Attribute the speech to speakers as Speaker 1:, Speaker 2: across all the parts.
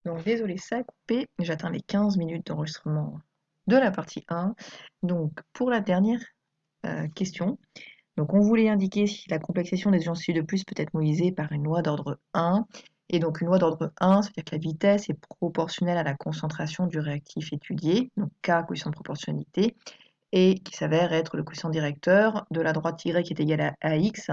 Speaker 1: Donc désolé, ça a coupé, j'atteins les 15 minutes d'enregistrement de la partie 1. Donc pour la dernière question, donc on voulait indiquer si la complexation des ions de plus peut être mobilisée par une loi d'ordre 1. Et donc une loi d'ordre 1, c'est-à-dire que la vitesse est proportionnelle à la concentration du réactif étudié, donc K coefficient de proportionnalité, et qui s'avère être le quotient directeur de la droite Y qui est égale à X.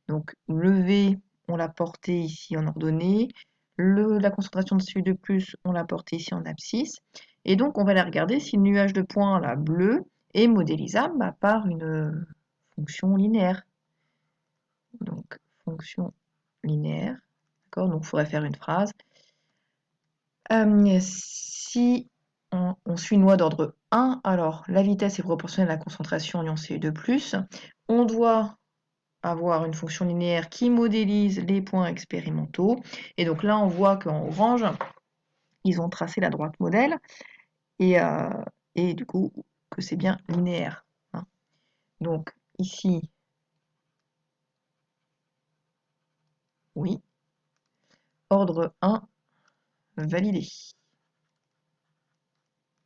Speaker 1: Donc le V, on l'a porté ici en ordonnée, la concentration de celui de plus, on l'a porté ici en abscisse, et donc on va aller regarder si le nuage de points là, bleu est modélisable par une fonction linéaire. Donc fonction linéaire, d'accord, donc il faudrait faire une phrase. Si on suit une loi d'ordre 1, alors la vitesse est proportionnelle à la concentration en ion Cu2+. On doit avoir une fonction linéaire qui modélise les points expérimentaux. Et donc là, on voit qu'en orange, ils ont tracé la droite modèle et du coup que c'est bien linéaire. Donc ici, oui, ordre 1 validé.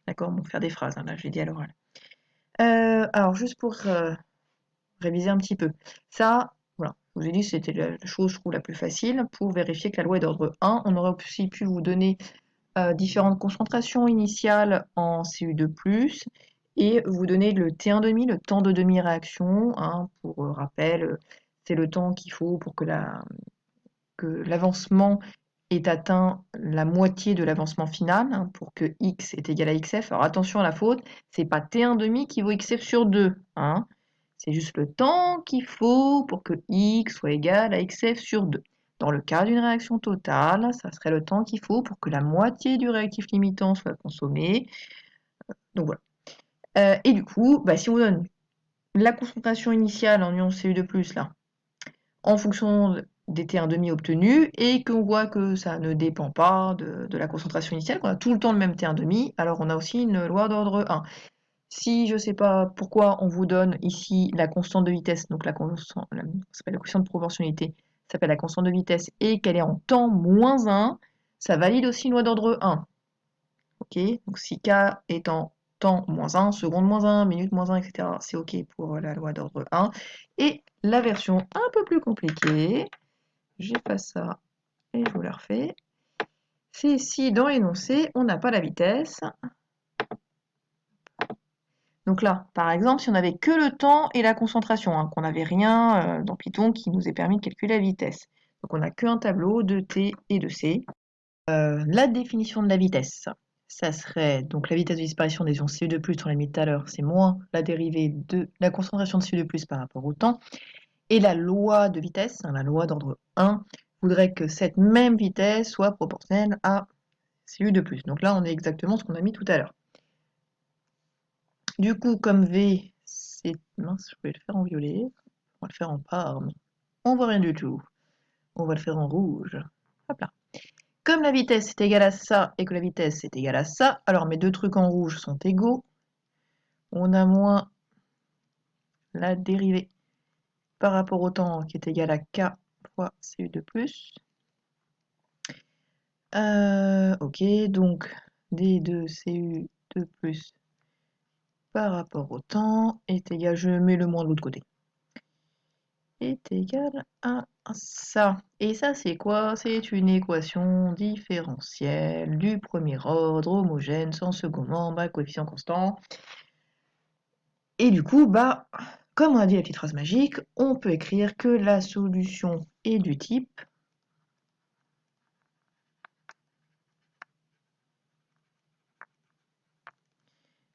Speaker 1: D'accord, on va faire des phrases, là je l'ai dit à l'oral. Alors juste pour réviser un petit peu. Ça, voilà, je vous ai dit c'était la chose, je trouve, la plus facile pour vérifier que la loi est d'ordre 1. On aurait aussi pu vous donner différentes concentrations initiales en Cu2+, et vous donner le T1,5, le temps de demi-réaction. Pour rappel, c'est le temps qu'il faut pour que l'avancement ait atteint la moitié de l'avancement final, pour que x est égal à xf. Alors attention à la faute, c'est pas T1,5 qui vaut xf sur 2. C'est juste le temps qu'il faut pour que x soit égal à xf sur 2. Dans le cas d'une réaction totale, ça serait le temps qu'il faut pour que la moitié du réactif limitant soit consommé. Donc voilà. Et du coup, si on donne la concentration initiale en ion Cu2+, là, en fonction des T1,5 obtenus, et qu'on voit que ça ne dépend pas de la concentration initiale, qu'on a tout le temps le même T1,5, alors on a aussi une loi d'ordre 1. Si je ne sais pas pourquoi on vous donne ici la constante de vitesse, donc la quotient de proportionnalité, s'appelle la constante de vitesse, et qu'elle est en temps moins 1, ça valide aussi une loi d'ordre 1. Ok, donc si K est en temps moins 1, seconde moins 1, minute moins 1, etc., c'est ok pour la loi d'ordre 1. Et la version un peu plus compliquée, j'efface ça et je vous la refais, c'est si dans l'énoncé, on n'a pas la vitesse. Donc là, par exemple, si on n'avait que le temps et la concentration, qu'on n'avait rien dans Python qui nous ait permis de calculer la vitesse. Donc on n'a qu'un tableau de T et de C. La définition de la vitesse, ça serait donc la vitesse de disparition des ions Cu2+, on l'a mis tout à l'heure, c'est moins la dérivée de la concentration de Cu2+ par rapport au temps. Et la loi de vitesse, la loi d'ordre 1, voudrait que cette même vitesse soit proportionnelle à Cu2+. Donc là, on est exactement ce qu'on a mis tout à l'heure. Du coup, comme V, c'est... Mince, je vais le faire en violet. On va le faire en parme. On voit rien du tout. On va le faire en rouge. Hop là. Comme la vitesse est égale à ça et que la vitesse est égale à ça, alors mes deux trucs en rouge sont égaux. On a moins la dérivée par rapport au temps qui est égale à K fois Cu2+. Ok, donc D2Cu2+ par rapport au temps est égal, je mets le moins de l'autre côté, est égal à ça. Et ça, c'est quoi? C'est une équation différentielle du premier ordre, homogène, sans second membre, à coefficient constant. Et du coup, comme on a dit la petite phrase magique, on peut écrire que la solution est du type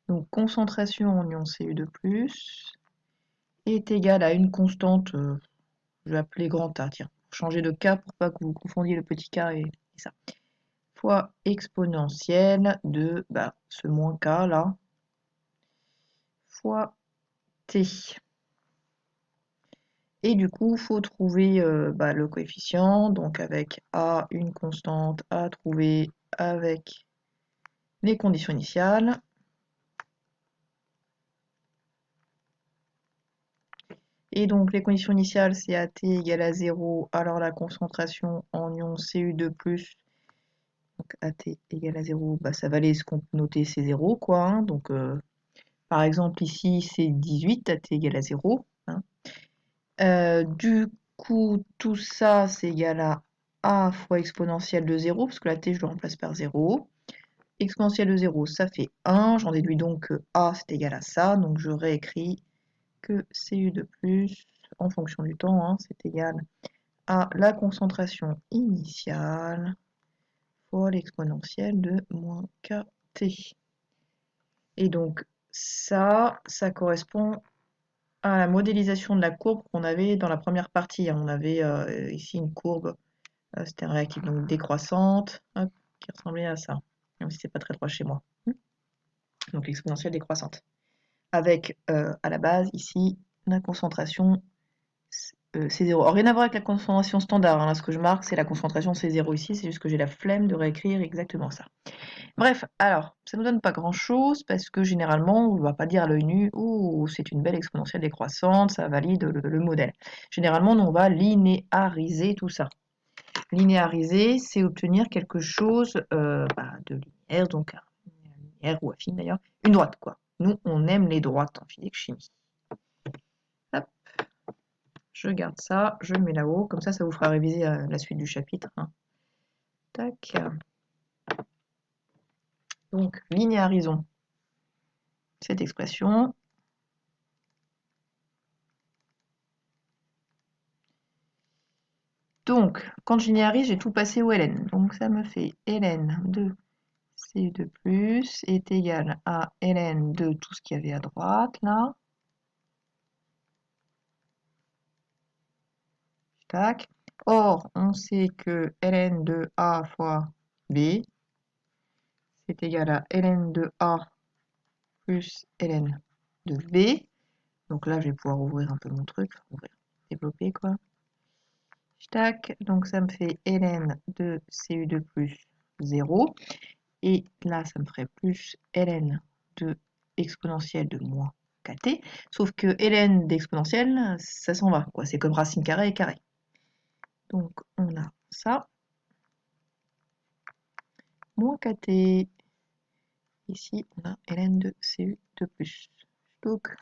Speaker 1: donc concentration en ion Cu2+ est égale à une constante, je vais appeler grand A, tiens, pour changer de K pour pas que vous confondiez le petit K et ça, fois exponentielle de ce moins K là, fois T. Et du coup, il faut trouver le coefficient, donc avec A, une constante à trouver avec les conditions initiales. Et donc les conditions initiales, c'est AT égale à 0, alors la concentration en ion Cu2+, Donc AT égale à 0, bah, ça valait ce qu'on notait, c'est 0, quoi. Hein. Donc, par exemple, ici, c'est 18, AT égale à 0. Hein. Du coup, tout ça, c'est égal à A fois exponentielle de 0, parce que la T, je le remplace par 0. Exponentielle de 0, ça fait 1. J'en déduis donc que A, c'est égal à ça. Donc, je réécris que CU de plus, en fonction du temps, hein, c'est égal à la concentration initiale fois l'exponentielle de moins kT. Et donc, ça correspond à la modélisation de la courbe qu'on avait dans la première partie. On avait ici une courbe, c'était un réactif donc décroissante, hop, qui ressemblait à ça, même si c'est pas très droit chez moi. Donc l'exponentielle décroissante. Avec à la base ici la concentration C0. Alors rien à voir avec la concentration standard, hein. Là ce que je marque c'est la concentration C0 ici, c'est juste que j'ai la flemme de réécrire exactement ça. Bref, alors, ça ne nous donne pas grand-chose parce que généralement, on ne va pas dire à l'œil nu, oh, c'est une belle exponentielle décroissante, ça valide le modèle. Généralement, nous, on va linéariser tout ça. Linéariser, c'est obtenir quelque chose de linéaire, donc linéaire ou affine d'ailleurs, une droite, quoi. Nous, on aime les droites en physique-chimie. Hop, je garde ça, je le mets là-haut, comme ça vous fera réviser la suite du chapitre. Hein. Tac. Donc, linéarisons cette expression. Donc, quand je linéarise, j'ai tout passé au ln. Donc, ça me fait ln de cu de plus est égal à ln de tout ce qu'il y avait à droite, là. Tac. Or, on sait que ln de a fois b, c'est égal à ln de a plus ln de b. Donc là, je vais pouvoir ouvrir un peu mon truc, ouvrir, développer, quoi. Tac. Donc, ça me fait ln de cu de plus 0. Et là, ça me ferait plus ln de exponentielle de moins kt. Sauf que ln d'exponentielle, ça s'en va, quoi. C'est comme racine carrée et carré. Donc, on a ça. Moins kt. Ici, on a ln de cu de plus. Donc,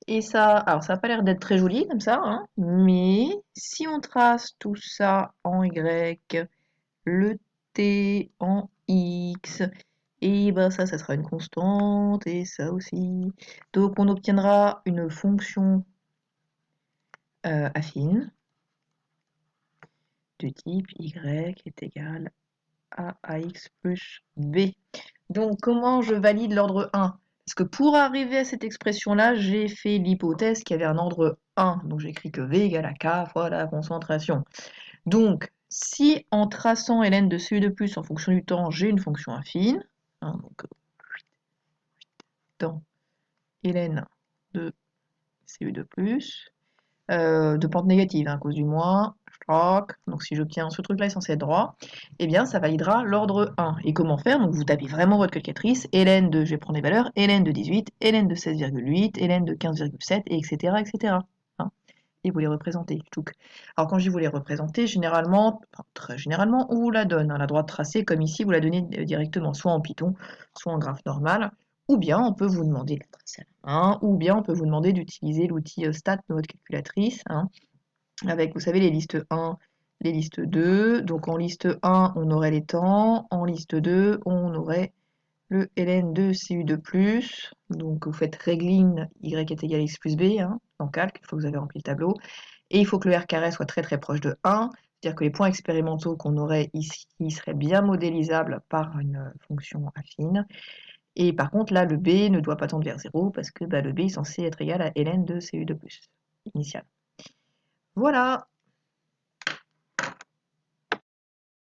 Speaker 1: et ça, alors ça n'a pas l'air d'être très joli comme ça, hein, mais si on trace tout ça en y, le t en x, et ben ça sera une constante, et ça aussi. Donc on obtiendra une fonction affine de type y est égal à ax plus b. Donc comment je valide l'ordre 1? Parce que pour arriver à cette expression-là, j'ai fait l'hypothèse qu'il y avait un ordre 1. Donc j'écris que v égale à k fois la concentration. Donc si en traçant ln de cu de plus en fonction du temps, j'ai une fonction affine, hein, donc dans ln de cu de plus, de pente négative, hein, à cause du moins, donc si j'obtiens ce truc-là est censé être droit, eh bien ça validera l'ordre 1. Et comment faire? Donc vous tapez vraiment votre calculatrice, ln de, je vais prendre les valeurs, ln de 18, ln de 16,8, ln de 15,7, et etc. etc. Hein, et vous les représentez. Alors quand je dis vous les représentez, généralement, enfin, très généralement, on vous la donne. Hein, la droite tracée, comme ici, vous la donnez directement, soit en Python, soit en graphe normal. Ou bien on peut vous demander de la tracer à la main, ou bien on peut vous demander d'utiliser l'outil stat de votre calculatrice, hein, avec, vous savez, les listes 1, les listes 2. Donc en liste 1, on aurait les temps, en liste 2, on aurait le ln de cu de plus. Donc vous faites régline y est égal à x plus b, hein, en calque, il faut que vous avez rempli le tableau. Et il faut que le r carré soit très très proche de 1, c'est-à-dire que les points expérimentaux qu'on aurait ici seraient bien modélisables par une fonction affine. Et par contre, là, le b ne doit pas tendre vers 0 parce que le b est censé être égal à ln de cu de plus, initial. Voilà.